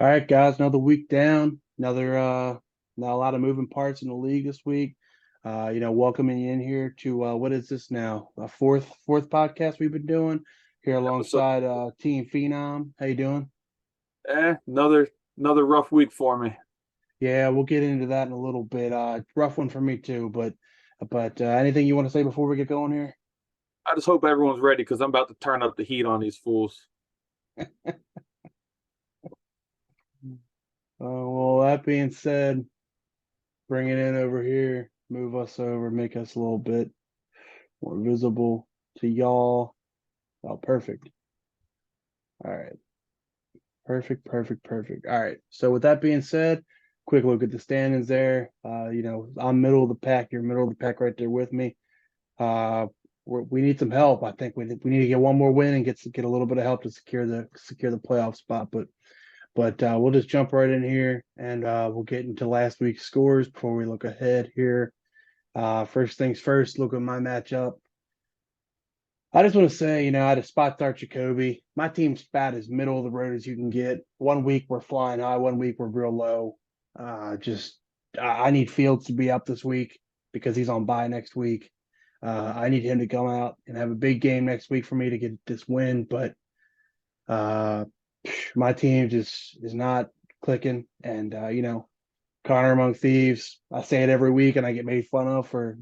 All right, guys, another week down. Not a lot of moving parts in the league this week. Welcoming you in here to what is this now? A fourth podcast we've been doing here Episode. alongside Team Phenom. How you doing? Another rough week for me. Yeah, we'll get into that in a little bit. Rough one for me too, but anything you want to say before we get going here? I just hope everyone's ready because I'm about to turn up the heat on these fools. Well, that being said, bring it in over here, move us over, make us a little bit more visible to y'all. Oh, perfect. All right. Perfect, perfect, perfect. All right. So with that being said, quick look at the standings there. I'm middle of the pack. You're middle of the pack right there with me. Uh, we need some help. I think we need to get one more win and get a little bit of help to secure the playoff spot. But we'll just jump right in here and we'll get into last week's scores before we look ahead here. First things first, look at my matchup. I just want to say, I had to spot start Jacoby. My team's about as middle of the road as you can get. One week we're flying high, one week we're real low. I need Fields to be up this week because he's on bye next week. I need him to come out and have a big game next week for me to get this win. But uh, my team just is not clicking. And Connor among thieves. I say it every week, and I get made fun of for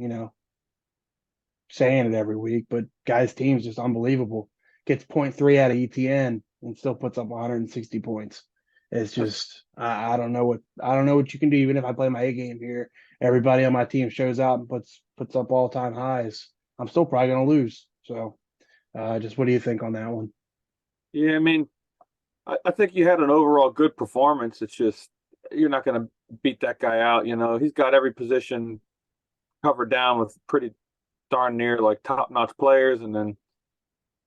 saying it every week, but guys' team's just unbelievable. Gets point 0.3 out of ETN and still puts up 160 points. It's just I don't know what you can do. Even if I play my A game here, everybody on my team shows out and puts up all time highs. I'm still probably gonna lose. So just what do you think on that one? Yeah, I mean, I think you had an overall good performance. It's just you're not going to beat that guy out. He's got every position covered down with pretty darn near like top notch players. And then,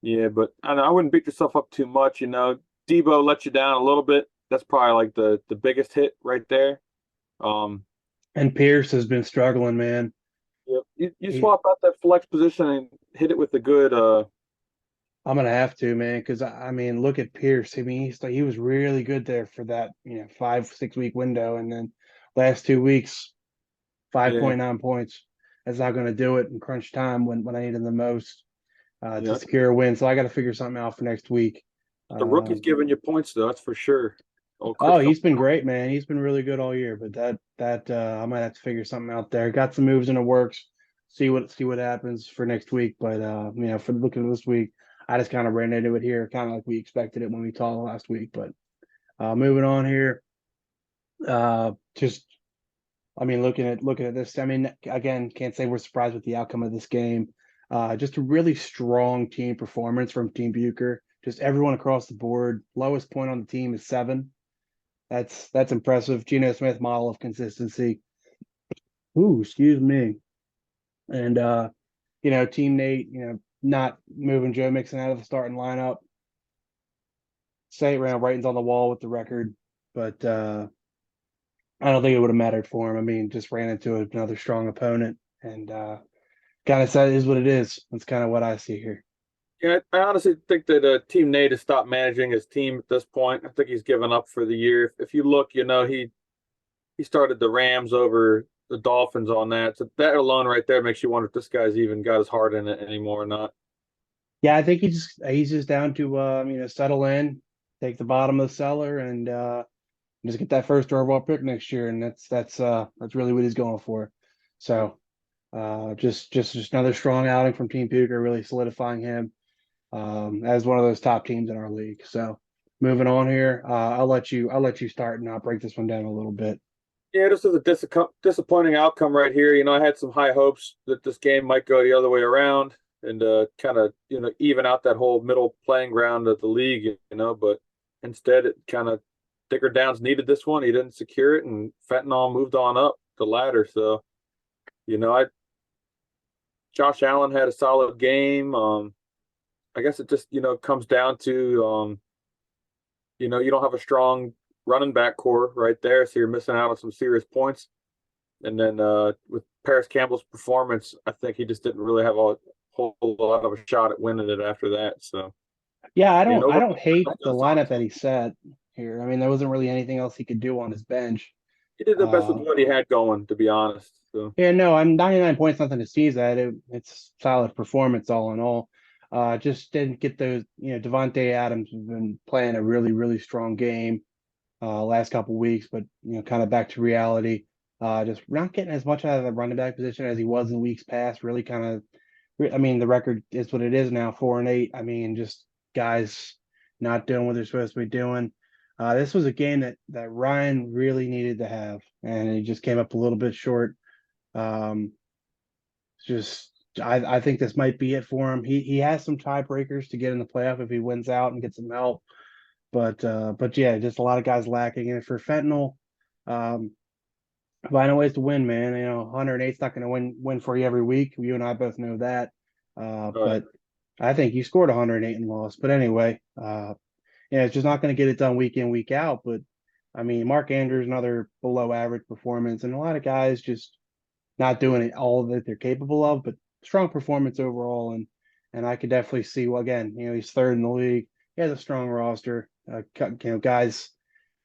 yeah, but I wouldn't beat yourself up too much. Debo let you down a little bit. That's probably like the biggest hit right there. Um, And Pierce has been struggling, man. Yep. You He, swap out that flex position and hit it with a good I'm gonna have to, man, because I mean, look at Pierce. I mean, he was really good there for that 5 6 week window, and then last 2 weeks yeah, 5.9 points. That's not going to do it in crunch time when I need him the most to yeah. secure a win. So I got to figure something out for next week. The rookie's Um, giving you points though, that's for sure. Oh, oh, Christian. he's been great, man. He's been really good all year. But that I might have to figure something out there. Got some moves in the works. See what happens for next week. But for looking at this week, I just kind of ran into it here, kind of like we expected it when we talked last week. But moving on here, just I mean, looking at this, I mean, again, can't say we're surprised with the outcome of this game. Just a really strong team performance from Team Bucher. Just everyone across the board. Lowest point on the team is 7. That's impressive. Geno Smith model of consistency. Ooh, excuse me. And Team Nate, not moving Joe Mixon out of the starting lineup. Say writing's on the wall with the record, but I don't think it would have mattered for him. I mean, just ran into another strong opponent and kind of said it is what it is. That's kind of what I see here. Yeah, I honestly think that Team Nate has stopped managing his team at this point. I think he's given up for the year. If you look, he started the Rams over the Dolphins on that. So that alone right there makes you wonder if this guy's even got his heart in it anymore or not. Yeah, I think he's just down to settle in, take the bottom of the cellar, and just get that first overall pick next year, and that's really what he's going for. So just another strong outing from Team Puker, really solidifying him as one of those top teams in our league. So moving on here, I'll let you start, and I'll break this one down a little bit. Yeah, this is a disappointing outcome right here. I had some high hopes that this game might go the other way around and kind of even out that whole middle playing ground of the league. But instead it kind of Dicker Downs needed this one. He didn't secure it, and Fentanyl moved on up the ladder. So I Josh Allen had a solid game. I guess it just comes down to you don't have a strong running back core right there, so you're missing out on some serious points. And then with Paris Campbell's performance, I think he just didn't really have a whole lot of a shot at winning it after that. So Yeah, I I mean, don't I overall, don't hate the lineup that he set. here. I mean, there wasn't really anything else he could do on his bench. He did the best with Uh, what he had going, to be honest. So yeah, no, I'm 99 points, nothing to sneeze at. It's solid performance all in all. Just didn't get those, Devontae Adams has been playing a really, really strong game last couple weeks, but kind of back to reality. Just not getting as much out of the running back position as he was in weeks past. Really kind of, I mean, the record is what it is now, 4-8. I mean, just guys not doing what they're supposed to be doing. This was a game that Ryan really needed to have, and he just came up a little bit short. Um, just I think this might be it for him. He has some tiebreakers to get in the playoff if he wins out and gets some help. But yeah, just a lot of guys lacking. And for Fentanyl, um, finding ways to win, man. 108's not going to win for you every week. You and I both know that. right. But I think you scored 108 and lost. But anyway, it's just not going to get it done week in, week out. But I mean, Mark Andrews, another below average performance, and a lot of guys just not doing it all that they're capable of, but strong performance overall. And I could definitely see, well, again, he's third in the league. He has a strong roster. Guys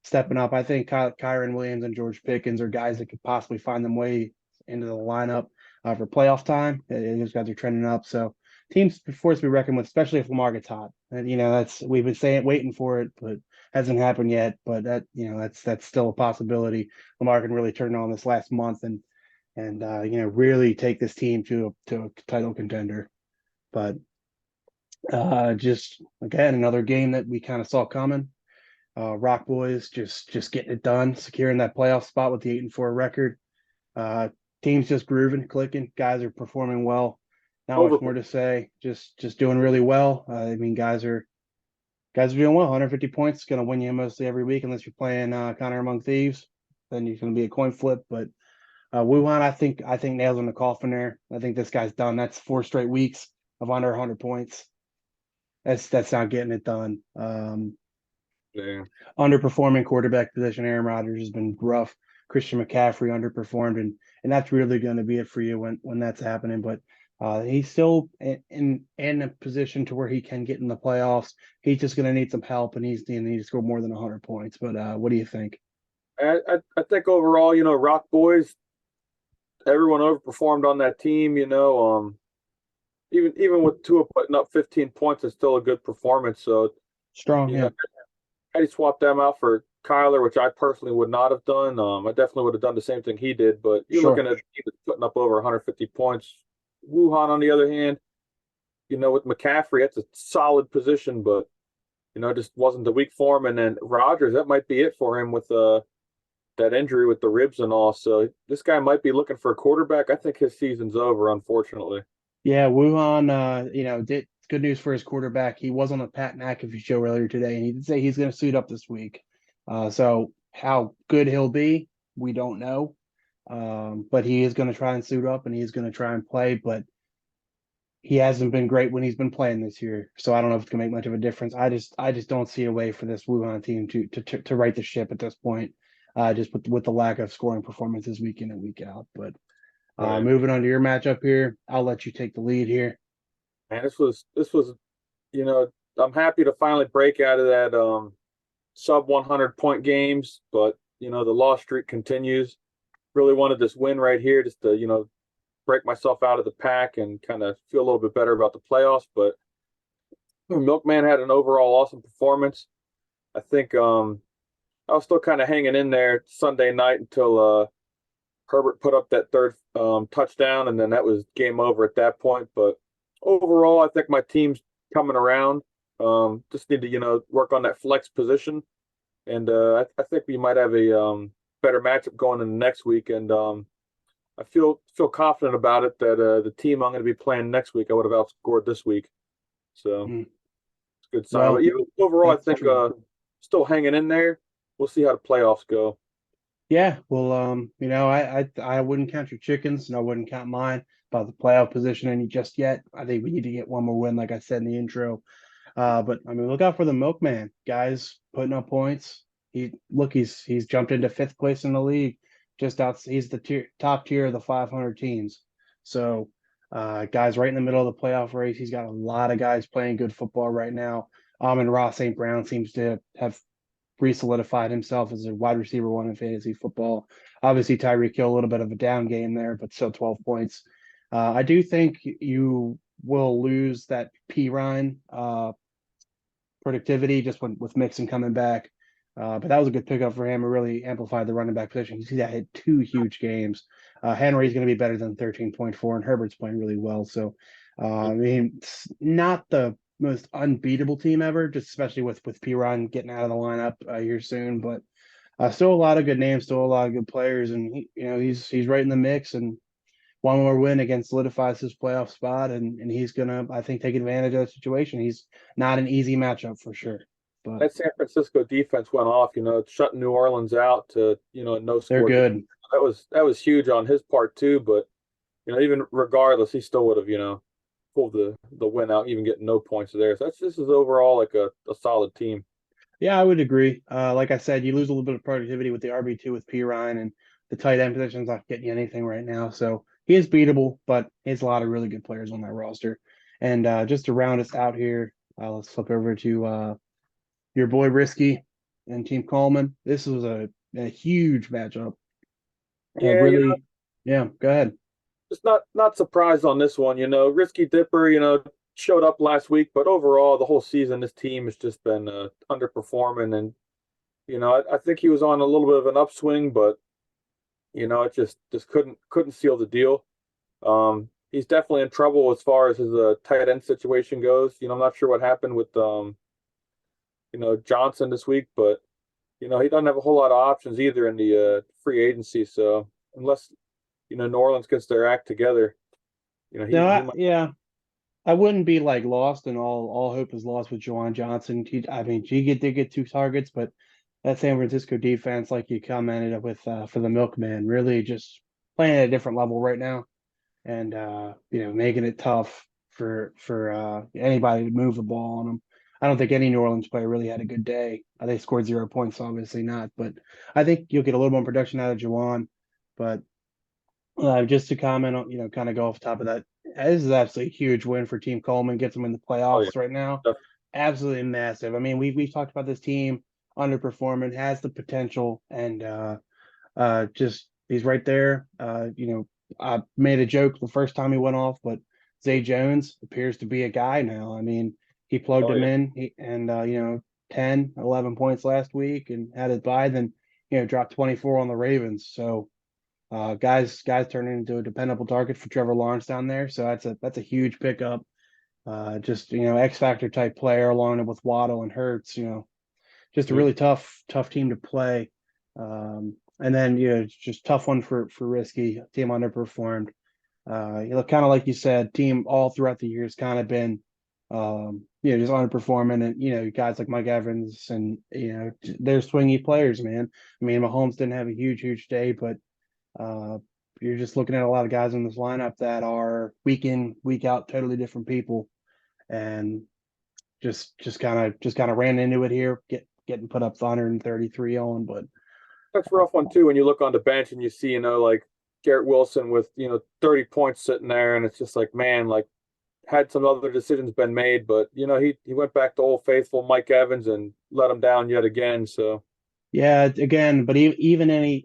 stepping up. I think Kyron Williams and George Pickens are guys that could possibly find them way into the lineup for playoff time. Those guys are trending up. So teams forced to be reckoned with, especially if Lamar gets hot. And that's we've been waiting for it, but hasn't happened yet. But that's still a possibility. Lamar can really turn on this last month and really take this team to a title contender. But just again, another game that we kind of saw coming. Rock Boys just getting it done, securing that playoff spot with the 8-4 record. Uh, Team's just grooving, clicking. Guys are performing well. Not Over much more to say. Just doing really well. I mean, guys are doing well. 150 points going to win you mostly every week, unless you're playing Connor Among Thieves. Then you're going to be a coin flip. But Wuhan, I think nails in the coffin there. I think this guy's done. That's 4 straight weeks of under 100 points. That's not getting it done. yeah. Underperforming quarterback position. Aaron Rodgers has been rough. Christian McCaffrey underperformed, and that's really going to be it for you when that's happening. But he's still in a position to where he can get in the playoffs. He's just going to need some help, and he's going to need to score more than 100 points. But what do you think? I think overall, Rock Boys, everyone overperformed on that team. Even with Tua putting up 15 points, it's still a good performance. So Strong, you yeah. know, had he swapped them out for Kyler, which I personally would not have done. I definitely would have done the same thing he did. But you're Sure. looking at a team that's putting up over 150 points. Wuhan, on the other hand, with McCaffrey, that's a solid position, but just wasn't the week for him. And then Rodgers, that might be it for him with that injury with the ribs and all. So this guy might be looking for a quarterback. I think his season's over, unfortunately. Yeah, Wuhan, did good news for his quarterback. He was on the Pat McAfee show earlier today, and he did say he's going to suit up this week. So how good he'll be, we don't know. But he is going to try and suit up, and he's going to try and play. But he hasn't been great when he's been playing this year, so I don't know if it's going to make much of a difference. I just don't see a way for this Wuhan team to right the ship at this point. Just with the lack of scoring performances week in and week out. But Right. moving on to your matchup here, I'll let you take the lead here. And this was, you know, I'm happy to finally break out of that sub 100 point games, but the loss streak continues. Really wanted this win right here just to, break myself out of the pack and kind of feel a little bit better about the playoffs. But Milkman had an overall awesome performance. I think I was still kind of hanging in there Sunday night until Herbert put up that third touchdown, and then that was game over at that point. But overall, I think my team's coming around. Just need to, work on that flex position, and I think we might have a better matchup going in the next week. And I feel confident about it that the team I'm going to be playing next week, I would have outscored this week. So Mhm. it's a good sign. Well, But overall, I that's think true. still hanging in there. We'll see how the playoffs go. Yeah, well, I wouldn't count your chickens, and I wouldn't count mine about the playoff position any just yet. I think we need to get one more win, like I said in the intro. But I mean, look out for the Milkman, guys, putting up points. He's jumped into fifth place in the league, just out. He's the top tier of the 500 teams. So, guys, right in the middle of the playoff race. He's got a lot of guys playing good football right now. And Ross St. Brown seems to have re-solidified himself as a wide receiver one in fantasy football. Obviously, Tyreek Hill, a little bit of a down game there, but still 12 points. I do think you will lose that P Ryan productivity just with Mixon coming back. But that was a good pickup for him. It really amplified the running back position. You see that hit 2 huge games. Henry's going to be better than 13.4, and Herbert's playing really well. So, I mean, it's not the most unbeatable team ever, just especially with Piron getting out of the lineup here soon. But still a lot of good names, still a lot of good players, and he's right in the mix. And one more win against solidifies his playoff spot, and he's gonna, I think, take advantage of the situation. He's not an easy matchup for sure, but That San Francisco defense went off, shutting New Orleans out to, no they're score. good. That was huge on his part too, but even regardless, he still would have, pulled the win out, even getting no points there. So this is overall like a solid team. Yeah, I would agree. Like I said, you lose a little bit of productivity with the RB2 with P Ryan, and the tight end position's not getting you anything right now. So he is beatable, but he has a lot of really good players on that roster. And just to round us out here, let's flip over to your boy Risky and Team Coleman. This was a huge matchup. Yeah, Really, yeah, go ahead. just not surprised on this one. Risky Dipper, showed up last week, but overall, the whole season, this team has just been underperforming. And I think he was on a little bit of an upswing, but it just couldn't seal the deal. He's definitely in trouble as far as his tight end situation goes. I'm not sure what happened with Johnson this week, but he doesn't have a whole lot of options either in the free agency. So unless New Orleans gets their act together, No, he might. yeah, I wouldn't be like lost and all hope is lost with Juwan Johnson. I mean, he did get 2 targets, but that San Francisco defense, like you commented with for the Milkman, really just playing at a different level right now, and making it tough for anybody to move the ball on them. I don't think any New Orleans player really had a good day. They scored 0 points, obviously not, but I think you'll get a little more production out of Juwan. But just to comment on, kind of go off the top of that, this is absolutely a huge win for Team Coleman. Gets them in the Oh yeah, playoffs right now. Absolutely massive. I mean, we've talked about this team underperforming, has the potential, and just he's right there. I made a joke the first time he went off, but Zay Jones appears to be a guy now. I mean, he plugged oh him yeah. in, and 10, 11 points last week, and had it by then, dropped 24 on the Ravens. So guys turning into a dependable target for Trevor Lawrence down there. So that's a huge pickup. Just X factor type player along with Waddle and Hurts. Just a Mhm. really tough team to play. And then it's just tough one for Risky. Team underperformed. Kind of like you said, team all throughout the years kind of been just underperforming, and guys like Mike Evans and they're swingy players, man. I mean, Mahomes didn't have a huge day, but uh, you're just looking at a lot of guys in this lineup that are week in, week out, totally different people, and just kind of ran into it here, getting put up 133 on. But That's a rough one too when you look on the bench and you see, like Garrett Wilson with 30 points sitting there, and it's just like, man, like had some other decisions been made, but he went back to old faithful Mike Evans and let him down yet again. So yeah, again, but even any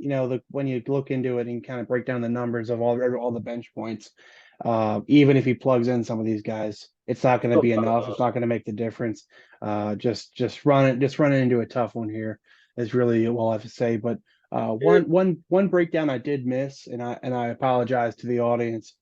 when you look into it and kind of break down the numbers of all the bench points, even if he plugs in some of these guys, it's not going to still be not enough. It's enough. not going to make the difference. Just running into a tough one here is really all I have to say. But Yeah. one breakdown I did miss, and I apologize to the audience.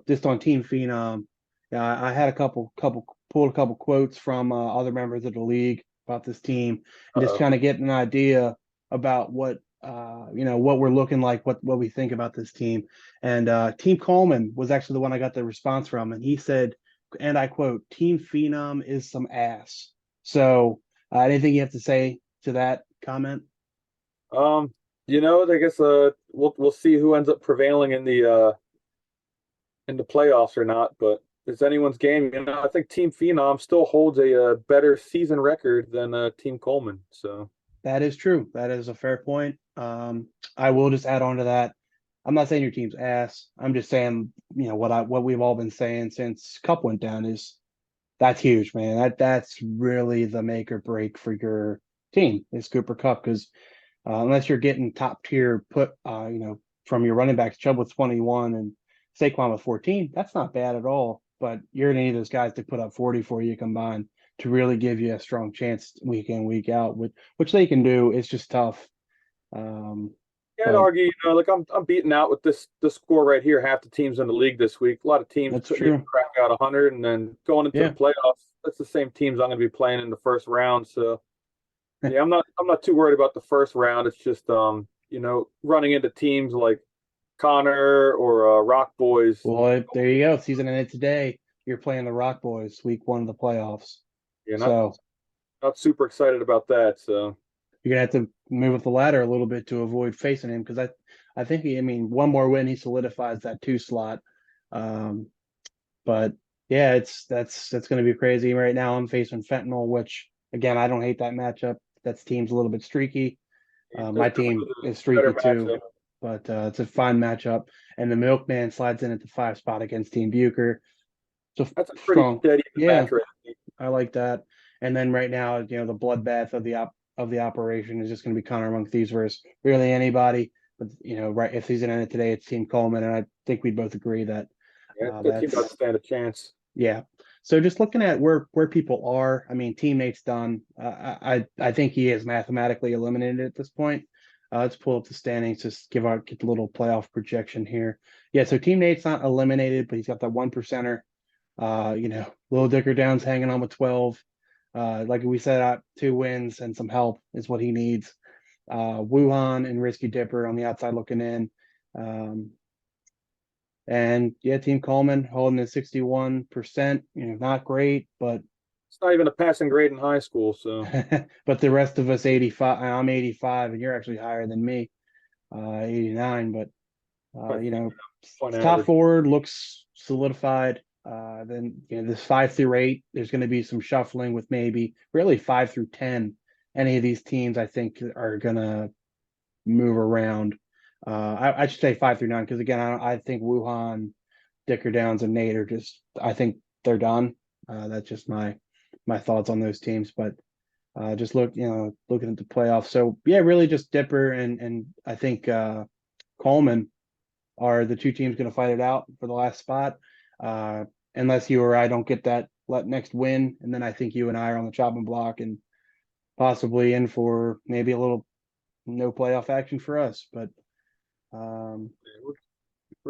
Just on Team Phenom, I had pulled a couple quotes from other members of the league about this team, and just Uh-oh. kind of get an idea about what we're looking like, what we think about this team. And Team Coleman was actually the one I got the response from, and he said, and I quote, "Team Phenom is some ass." So, anything you have to say to that comment? Um, I guess we'll see who ends up prevailing in the playoffs or not, but it's anyone's game. I think Team Phenom still holds a better season record than Team Coleman. So That is true. That is a fair point. I will just add on to that. I'm not saying your team's ass. I'm just saying, what we've all been saying since Cup went down is that's huge, man. That's really the make or break for team is Cooper Cup because unless you're getting top tier from your running backs, Chubb with 21 and Saquon with 14, that's not bad at all. But you're going to need those guys to put up 40 for you combined to really give you a strong chance week in, week out, which they can do. It's just tough. Yeah, I'd But argue, like I'm beaten out with this score right here. Half the teams in the league this week. A lot of teams that's couldn't even true. crack out 100, and then going into the Yeah. playoffs, that's the same teams I'm going to be playing in the first round. So yeah, I'm not too worried about the first round. It's just running into teams like Connor or Rock Boys. Well, there you go. Season ended today. You're playing the Rock Boys, week one of the playoffs. Yeah, not So not super excited about that. So you're gonna have to move up the ladder a little bit to avoid facing him because I think one more win he solidifies that 2 slot. Um, but yeah, that's gonna be crazy. Right now I'm facing Fentanyl, which again I don't hate that matchup. That's team's a little bit streaky. that's My definitely team is a better streaky too, matchup. but it's a fine matchup. And the Milkman slides in at the 5 spot against Team Bucher. So That's a pretty strong. dead even Yeah, match right there. I like that. And then right now, the bloodbath of the operation is just going to be Connor Among Thieves versus really anybody. But right, if he's in it today, it's Team Coleman, and I think we both agree that Yeah, that team that's doesn't stand a chance. yeah. So just looking at where people are, I mean, teammates done. I think he is mathematically eliminated at this point. Let's pull up the standings, just get the little playoff projection here. Yeah, so teammates not eliminated, but he's got that 1%er. Little Dicker Downs hanging on with 12. Like we said, 2 wins and some help is what he needs. Wuhan and Risky Dipper on the outside looking in. And yeah, Team Coleman holding at 61%. Not great, but It's not even a passing grade in high school. So but the rest of us 85. I'm 85, and you're actually higher than me, 89. But quite top average. forward looks solidified. Then this 5 through 8, there's going to be some shuffling with maybe really 5 through 10. Any of these teams I think are going to move around. I should say 5 through 9 because again I think Wuhan, Dicker Downs, and Nate are just I think they're done. That's just my thoughts on those teams, but just looking at the playoffs. So yeah, really just Dipper and I think Coleman are the 2 teams going to fight it out for the last spot. Uh, unless you or I don't get that next win, and then I think you and I are on the chopping block and possibly in for maybe a little no playoff action for us. But We're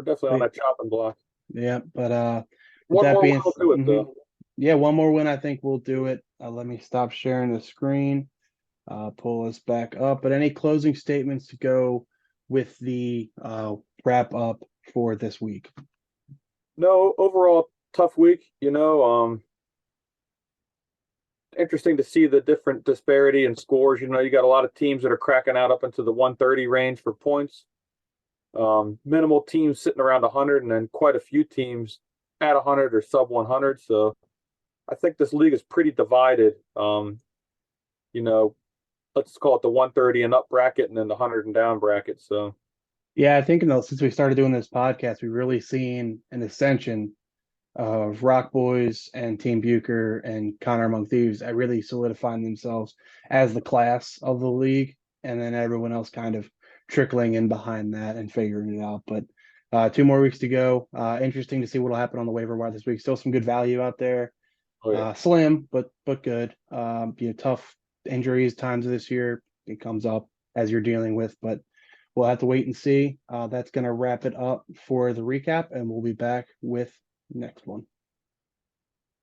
definitely on that chopping block. yeah, but with One that more being, will do it though. yeah, one more win, I think we'll do it. Let me stop sharing the screen, pull us back up. But any closing statements to go with the wrap up for this week? No, overall tough week. Interesting to see the different disparity in scores. You got a lot of teams that are cracking out up into the 130 range for points. Minimal teams sitting around 100, and then quite a few teams at 100 or sub 100. So I think this league is pretty divided. Let's call it the 130 and up bracket, and then the 100 and down bracket. So Yeah, I think since we started doing this podcast, we've really seen an ascension of Rock Boys and Team Bucher and Connor Among Thieves are really solidifying themselves as the class of the league, and then everyone else kind of trickling in behind that and figuring it out. But 2 more weeks to go. Interesting to see what'll happen on the waiver wire this week. Still some good value out there. oh yeah. Slim, but good. Tough injuries times this year. It comes up as you're dealing with, but we'll have to wait and see. That's going to wrap it up for the recap, and we'll be back with next one.